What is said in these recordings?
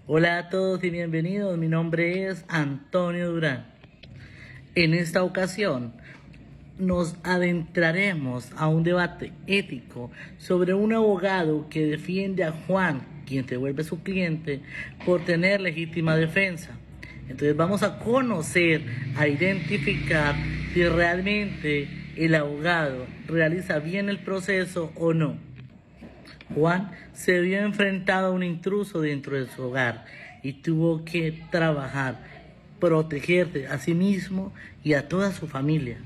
Hola a todos y bienvenidos, mi nombre es Antonio Durán. En esta ocasión nos adentraremos a un debate ético sobre un abogado que defiende a Juan, quien se vuelve su cliente, por tener legítima defensa. Entonces vamos a conocer, a identificar si realmente el abogado realiza bien el proceso o no. Juan se vio enfrentado a un intruso dentro de su hogar y tuvo que trabajar, protegerse a sí mismo y a toda su familia.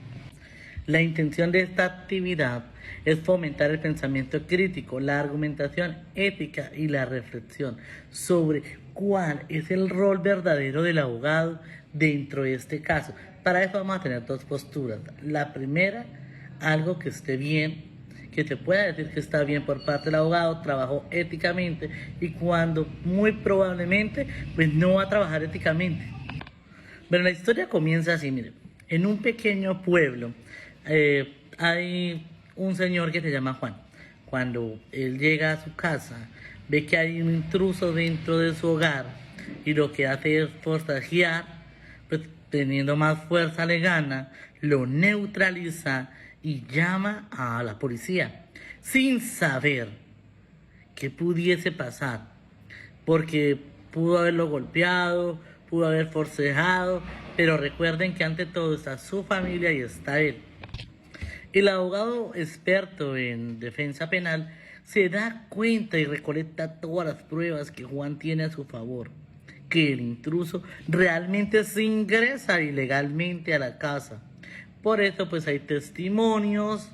La intención de esta actividad es fomentar el pensamiento crítico, la argumentación ética y la reflexión sobre cuál es el rol verdadero del abogado dentro de este caso. Para eso vamos a tener dos posturas. La primera, algo que esté bien, que te pueda decir que está bien por parte del abogado, trabajó éticamente, y cuando muy probablemente pues no va a trabajar éticamente. Pero la historia comienza así, miren. En un pequeño pueblo hay un señor que se llama Juan. Cuando él llega a su casa, ve que hay un intruso dentro de su hogar y lo que hace es forcejear, pues teniendo más fuerza le gana, lo neutraliza y llama a la policía, sin saber qué pudiese pasar, porque pudo haberlo golpeado, pudo haber forcejado, pero recuerden que ante todo está su familia y está él. El abogado experto en defensa penal se da cuenta y recolecta todas las pruebas que Juan tiene a su favor, que el intruso realmente se ingresa ilegalmente a la casa. Por eso pues hay testimonios,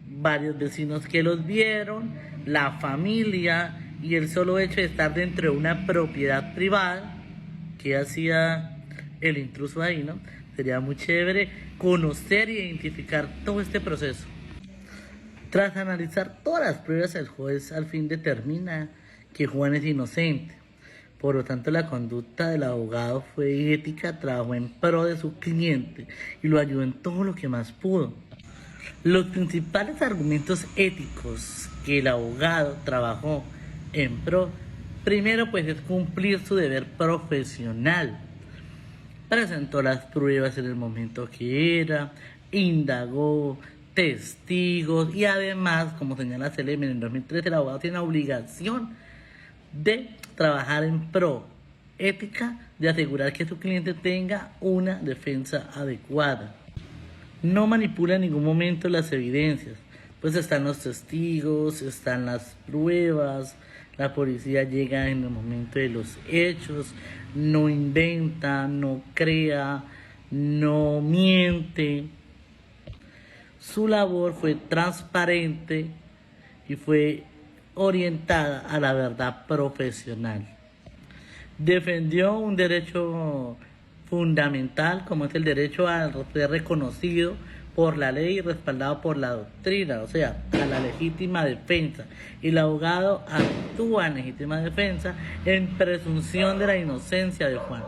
varios vecinos que los vieron, la familia, y el solo hecho de estar dentro de una propiedad privada que hacía el intruso ahí, ¿no? Sería muy chévere conocer e identificar todo este proceso. Tras analizar todas las pruebas, el juez al fin determina que Juan es inocente. Por lo tanto, la conducta del abogado fue ética, trabajó en pro de su cliente y lo ayudó en todo lo que más pudo. Los principales argumentos éticos que el abogado trabajó en pro, primero pues es cumplir su deber profesional. Presentó las pruebas en el momento que era, indagó testigos y además, como señala Selem, en el 2013 el abogado tiene la obligación de trabajar en pro ética, de asegurar que su cliente tenga una defensa adecuada. No manipula en ningún momento las evidencias, pues están los testigos, están las pruebas, la policía llega en el momento de los hechos, no inventa, no crea, no miente. Su labor fue transparente y fue orientada a la verdad profesional. Defendió un derecho fundamental como es el derecho a ser reconocido por la ley y respaldado por la doctrina, o sea, a la legítima defensa. Y el abogado actúa en legítima defensa en presunción de la inocencia de Juan.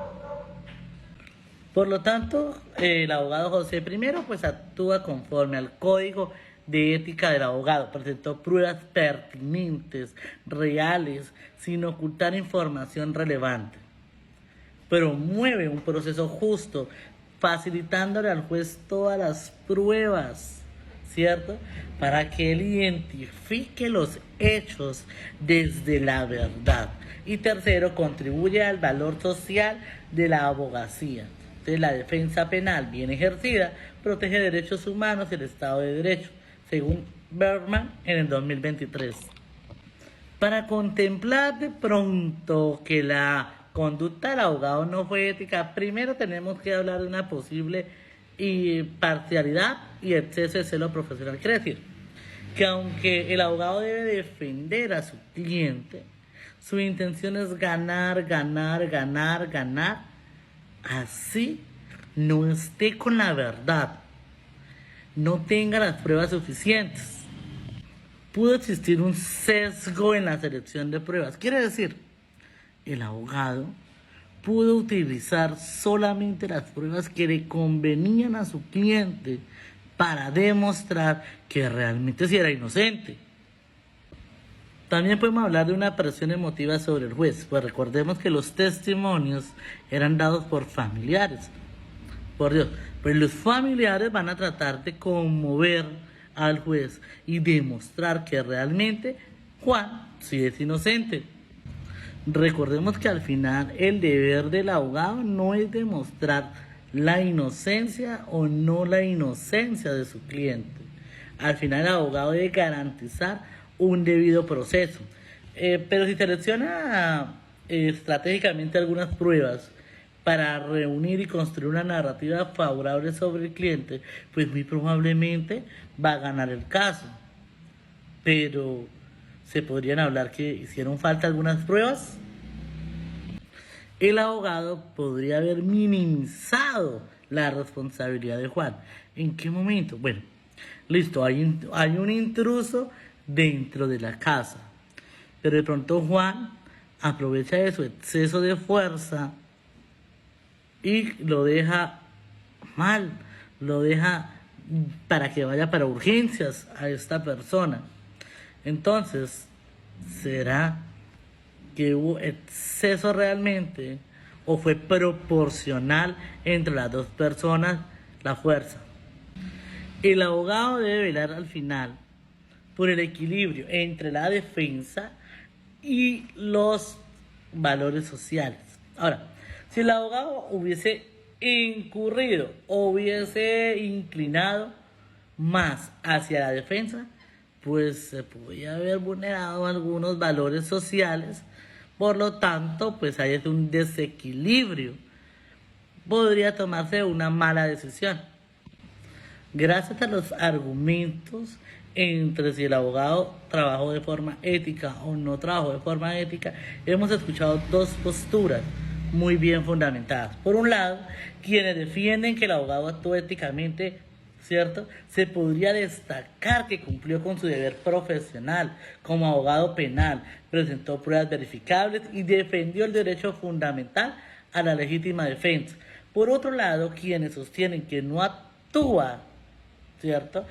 Por lo tanto, el abogado José I pues actúa conforme al código de ética del abogado, presentó pruebas pertinentes, reales, sin ocultar información relevante. Promueve un proceso justo, facilitándole al juez todas las pruebas, ¿cierto? Para que él identifique los hechos desde la verdad. Y tercero, contribuye al valor social de la abogacía. Entonces, la defensa penal bien ejercida protege derechos humanos y el Estado de Derecho, según Berman en el 2023. Para contemplar de pronto que la conducta del abogado no fue ética, primero tenemos que hablar de una posible parcialidad y exceso de celo profesional. Quiere decir que aunque el abogado debe defender a su cliente, su intención es ganar, ganar, ganar, ganar, así no esté con la verdad, no tenga las pruebas suficientes. Pudo existir un sesgo en la selección de pruebas. Quiere decir, el abogado pudo utilizar solamente las pruebas que le convenían a su cliente para demostrar que realmente sí era inocente. También podemos hablar de una presión emotiva sobre el juez, pues recordemos que los testimonios eran dados por familiares. Por Dios, pues los familiares van a tratar de conmover al juez y demostrar que realmente Juan sí es inocente. Recordemos que al final el deber del abogado no es demostrar la inocencia o no la inocencia de su cliente. Al final el abogado debe garantizar un debido proceso. Pero si selecciona estratégicamente algunas pruebas para reunir y construir una narrativa favorable sobre el cliente, pues muy probablemente va a ganar el caso. Pero se podrían hablar que hicieron falta algunas pruebas. El abogado podría haber minimizado la responsabilidad de Juan. ¿En qué momento? Bueno, listo, hay un intruso dentro de la casa, pero de pronto Juan aprovecha de su exceso de fuerza y lo deja mal, lo deja para que vaya para urgencias a esta persona. Entonces, ¿será que hubo exceso realmente o fue proporcional entre las dos personas la fuerza? El abogado debe velar al final por el equilibrio entre la defensa y los valores sociales. Ahora, si el abogado hubiese incurrido o hubiese inclinado más hacia la defensa, pues se podría haber vulnerado algunos valores sociales, por lo tanto, pues ahí es un desequilibrio. Podría tomarse una mala decisión. Gracias a los argumentos entre si el abogado trabajó de forma ética o no trabajó de forma ética, hemos escuchado dos posturas muy bien fundamentadas. Por un lado, quienes defienden que el abogado actuó éticamente, ¿cierto? Se podría destacar que cumplió con su deber profesional como abogado penal, presentó pruebas verificables y defendió el derecho fundamental a la legítima defensa. Por otro lado, quienes sostienen que no actúa, ¿cierto?,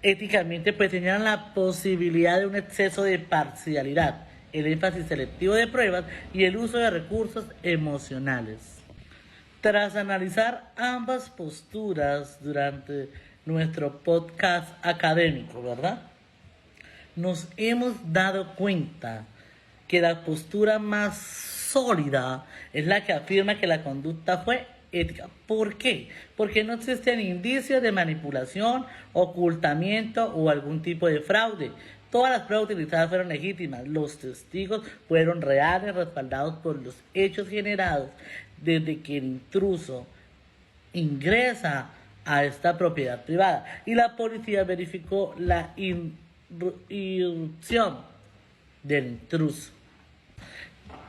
éticamente, pues tenían la posibilidad de un exceso de parcialidad, el énfasis selectivo de pruebas y el uso de recursos emocionales. Tras analizar ambas posturas durante nuestro podcast académico, ¿verdad?, nos hemos dado cuenta que la postura más sólida es la que afirma que la conducta fue ética. ¿Por qué? Porque no existen indicios de manipulación, ocultamiento o algún tipo de fraude. Todas las pruebas utilizadas fueron legítimas. Los testigos fueron reales, respaldados por los hechos generados desde que el intruso ingresa a esta propiedad privada. Y la policía verificó la irrupción del intruso.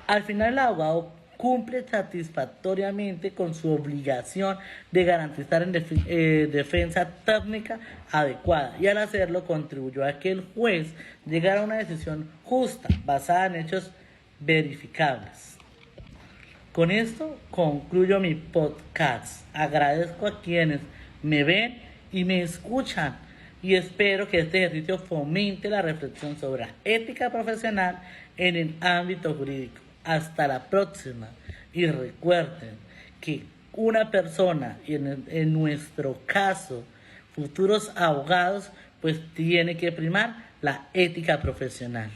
Al final el abogado cumple satisfactoriamente con su obligación de garantizar defensa técnica adecuada y al hacerlo contribuyó a que el juez llegara a una decisión justa basada en hechos verificables. Con esto concluyo mi podcast. Agradezco a quienes me ven y me escuchan y espero que este ejercicio fomente la reflexión sobre la ética profesional en el ámbito jurídico. Hasta la próxima y recuerden que una persona, y en nuestro caso futuros abogados, pues tiene que primar la ética profesional.